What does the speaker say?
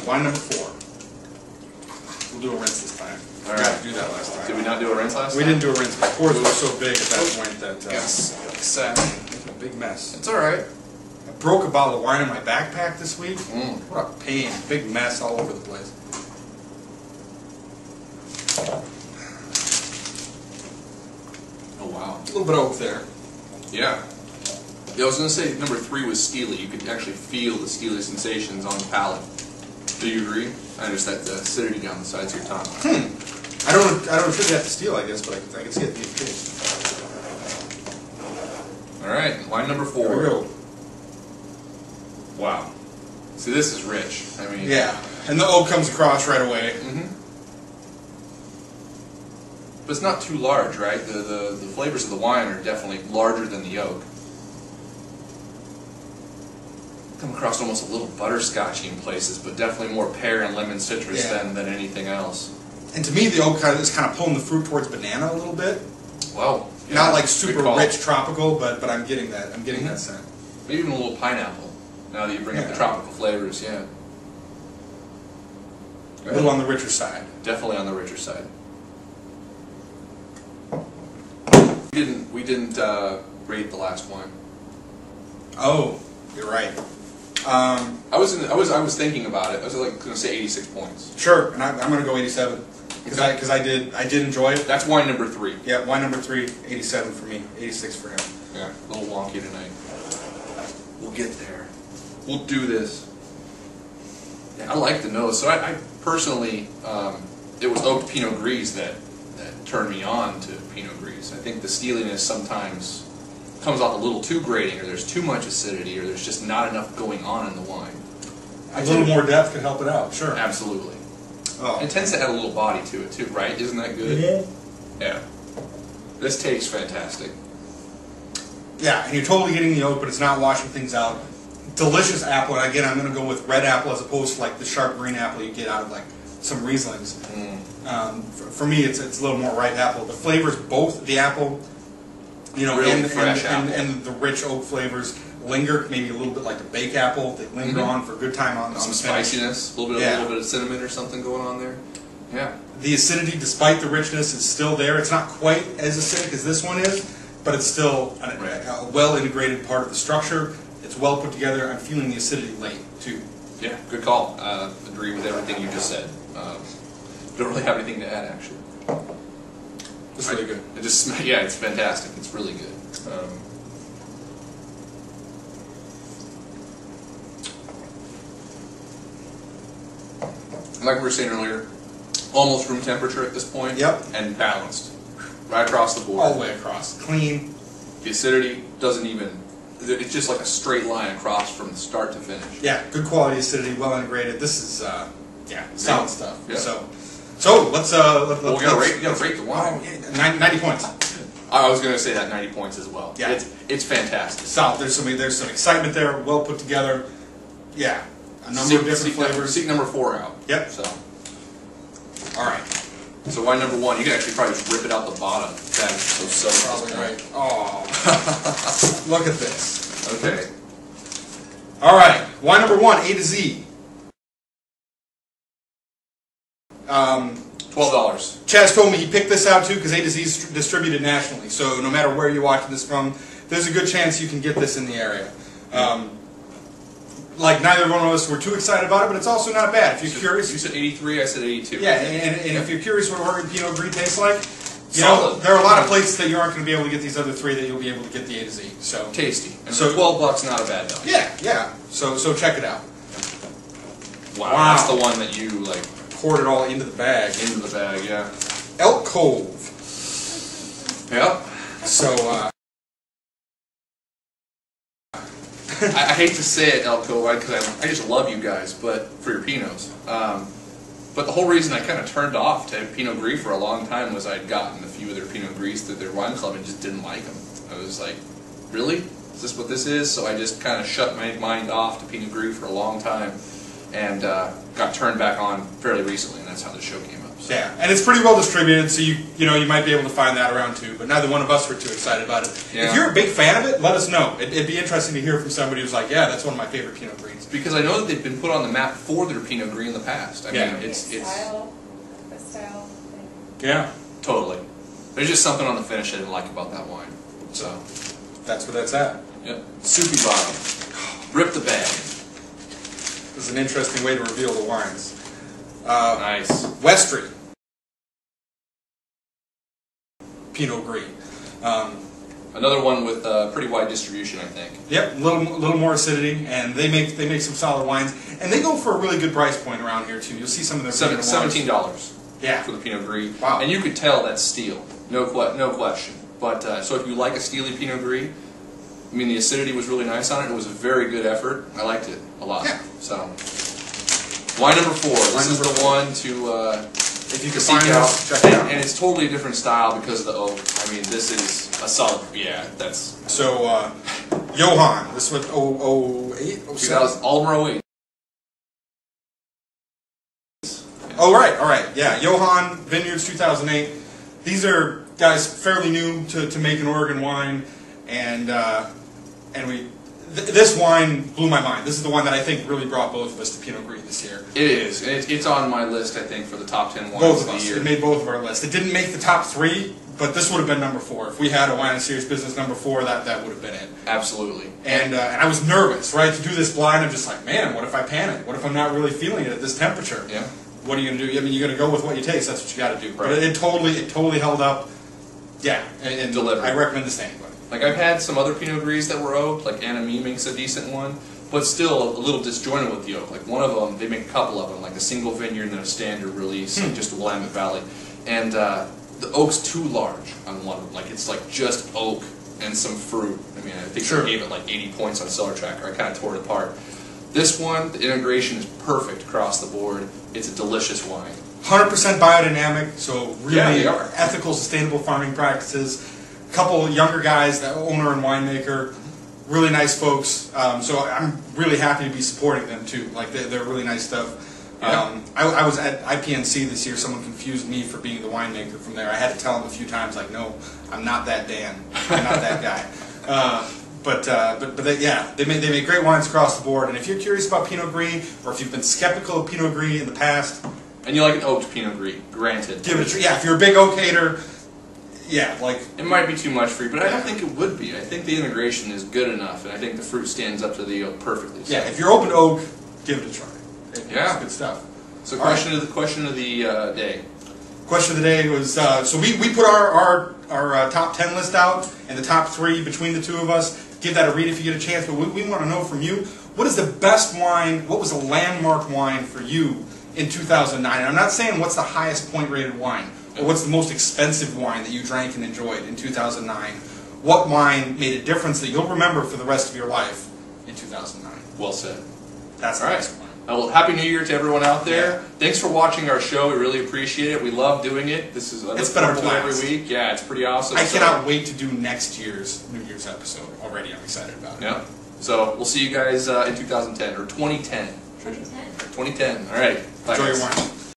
Wine number 4. We'll do a rinse this time. All right. Forgot to do that last time. Did we not do a rinse last time? We didn't do a rinse. The pours were so big at that point that Yes. making a big mess. It's all right. I broke a bottle of wine in my backpack this week. Mm. What a pain. Big mess all over the place. Oh wow. A little bit of oak there. Yeah. Yeah, I was going to say number 3 was steely. You could actually feel the steely sensations on the palate. Do you agree? I noticed that acidity down the sides of your tongue. I don't attribute that to steel, I guess, but I can see it being taste. All right, wine number 4. Here we go. Wow. See, this is rich. I mean, Yeah, and the oak comes across right away. Mm-hmm. But it's not too large, right? The flavors of the wine are definitely larger than the oak. Come across almost a little butterscotchy in places, but definitely more pear and lemon citrus than anything else. And to me, the oak is kind of pulling the fruit towards banana a little bit. Well, yeah, not like super rich tropical, but I'm getting that. I'm getting that scent. Maybe even a little pineapple. Now that you bring up the tropical flavors, yeah. A little on the richer side. Definitely on the richer side. We didn't rate the last wine. Oh, you're right. I was thinking about it. I was like going to say 86 points. Sure, and I'm going to go 87 because I did enjoy it. That's wine number 3. Yeah, wine number 3, 87 for me, 86 for him. Yeah, a little wonky tonight. We'll get there. We'll do this. Yeah, I like the nose. So I personally, it was oak Pinot Gris that turned me on to Pinot Gris. I think the steeliness sometimes comes off a little too grating, or there's too much acidity, or there's just not enough going on in the wine. A little more depth could help it out, sure. Absolutely. Oh. It tends to add a little body to it too, right? Isn't that good? Yeah. This tastes fantastic. Yeah, and you're totally getting the oak, but it's not washing things out. Delicious apple, and again, I'm going to go with red apple as opposed to like the sharp green apple you get out of like some Rieslings. For me, it's a little more ripe apple. The flavors, both the apple, you know, Really and the rich oak flavors linger, maybe a little bit like a bake apple. They linger on for a good time on some the finish. spiciness, a little bit of cinnamon or something going on there. Yeah. The acidity, despite the richness, is still there. It's not quite as acidic as this one is, but it's still a well-integrated part of the structure. It's well put together. I'm feeling the acidity late, too. Yeah, good call. Agree with everything you just said. Don't really have anything to add, actually. It's really good. It just, yeah, it's fantastic. It's really good. Like we were saying earlier, almost room temperature at this point. Yep. And balanced. Right across the board. All the way across. Clean. The acidity doesn't even, it's just like a straight line across from start to finish. Yeah, good quality acidity, well integrated. This is, solid stuff. Yeah. So let's we gotta rate the wine. 90 points. I was gonna say that 90 points as well. Yeah. It's fantastic. Solid. There's some excitement there, well put together. Yeah. A number of different flavors. Seek number 4 out. Yep. So. Alright. So wine number 1, you can actually probably just rip it out the bottom. That is so Probably right. Oh. Look at this. Okay. Alright. Wine number 1, A to Z. $12. Chaz told me he picked this out too because A to Z is distributed nationally. So no matter where you're watching this from, there's a good chance you can get this in the area. Like neither one of us were too excited about it, but it's also not bad. If you're curious, You said 83, I said 82. yeah, and if you're curious what Oregon Pinot Gris tastes like, you know, there are a lot of places that you aren't going to be able to get these other 3 that you'll be able to get the A to Z. So Tasty. And So- for $12, not a bad value. yeah. So check it out. Wow. That's the one that you like Poured it all into the bag. into the bag, yeah. Elk Cove. Yep. So I hate to say it, Elko, because I just love you guys, but for your Pinots. But the whole reason I kind of turned off to Pinot Gris for a long time was I'd gotten a few of their Pinot Gris through their wine club and just didn't like them. I was like, really? Is this what this is? So I just kind of shut my mind off to Pinot Gris for a long time and got turned back on fairly recently, and that's how the show came up. So. Yeah, and it's pretty well distributed, so you might be able to find that around too. But neither one of us were too excited about it. Yeah. If you're a big fan of it, let us know. It'd be interesting to hear from somebody who's like, yeah, that's one of my favorite Pinot Gris. Because I know that they've been put on the map for their Pinot Gris in the past. I mean, it's style thing. Yeah, totally. There's just something on the finish I didn't like about that wine. So that's where that's at. yep, soupy bottom. Rip the bag. This is an interesting way to reveal the wines. Nice. Westry Pinot Gris. Another one with pretty wide distribution, I think. Yep, a little more acidity, and they make some solid wines, and they go for a really good price point around here too. You'll see some of their $17. Yeah, for the Pinot Gris. Wow. And you could tell that's steel, no question. But so if you like a steely Pinot Gris, I mean the acidity was really nice on it. It was a very good effort. I liked it a lot. Yeah. So wine number 4. This is the one to if you can seek find out. this, check it out. And it's totally a different style because of the oak. I mean, this is a solid. Yeah, that's So Johann, this was 08, 07? Almer 08. Oh, right, yeah. Johann Vineyards 2008. These are guys fairly new to making Oregon wine, and this wine blew my mind. This is the one that I think really brought both of us to Pinot Gris this year. It is, and it's on my list, I think, for the top 10 wines Both of of the us. year. It made both of our lists. It didn't make the top 3, but this would have been number 4. If we had a Wine and Serious Business number 4, that would have been it. Absolutely. And I was nervous, right, to do this blind. I'm just like, man, what if I panic? What if I'm not really feeling it at this temperature? Yeah. What are you going to do? I mean, you're going to go with what you taste. That's what you got to do. Right. But it totally held up. Yeah, and Delivered. I recommend this to anybody. Like I've had some other Pinot Gris that were oaked, like Anami makes a decent one, but still a little disjointed with the oak. Like one of them, they make a couple of them, like a single vineyard and then a standard release, like just a Willamette Valley. And the oak's too large on one of them. Like it's like just oak and some fruit. I mean, I think Sure. I gave it like 80 points on Cellar Tracker. I kind of tore it apart. This one, the integration is perfect across the board. It's a delicious wine. 100% biodynamic, so really Yeah, they are. ethical, sustainable farming practices. A couple younger guys, the owner and winemaker, really nice folks. So I'm really happy to be supporting them too. Like they're really nice stuff. Yeah. I was at IPNC this year. Someone confused me for being the winemaker from there. I had to tell them a few times, like, no, I'm not that Dan. I'm not that guy. But they make great wines across the board. And if you're curious about Pinot Gris, or if you've been skeptical of Pinot Gris in the past, And you like an oaked Pinot Gris, granted. give it a try. Yeah, if you're a big oak hater, yeah, like It might be too much for you, but I don't think it would be. I think the integration is good enough, and I think the fruit stands up to the oak perfectly. So. yeah, if you're open to oak, give it a try. Yeah. It's good stuff. So All question of the day. Question of the day was so we put our top 10 list out and the top 3 between the two of us. Give that a read if you get a chance. But we want to know from you, what is the best wine? What was a landmark wine for you in 2009? And I'm not saying what's the highest point rated wine or what's the most expensive wine that you drank and enjoyed in 2009. What wine made a difference that you'll remember for the rest of your life in 2009? Well said. That's the All right. next one. Well, Happy New Year to everyone out there. Yeah. Thanks for watching our show. We really appreciate it. We love doing it. This is It's been a forward to it blast. every week. Yeah, it's pretty awesome. I cannot wait to do next year's New Year's episode. Already, I'm excited about it. Yeah. So we'll see you guys in 2010 or 2010. 2010. 2010. All right. Bye, Enjoy guys. your wine.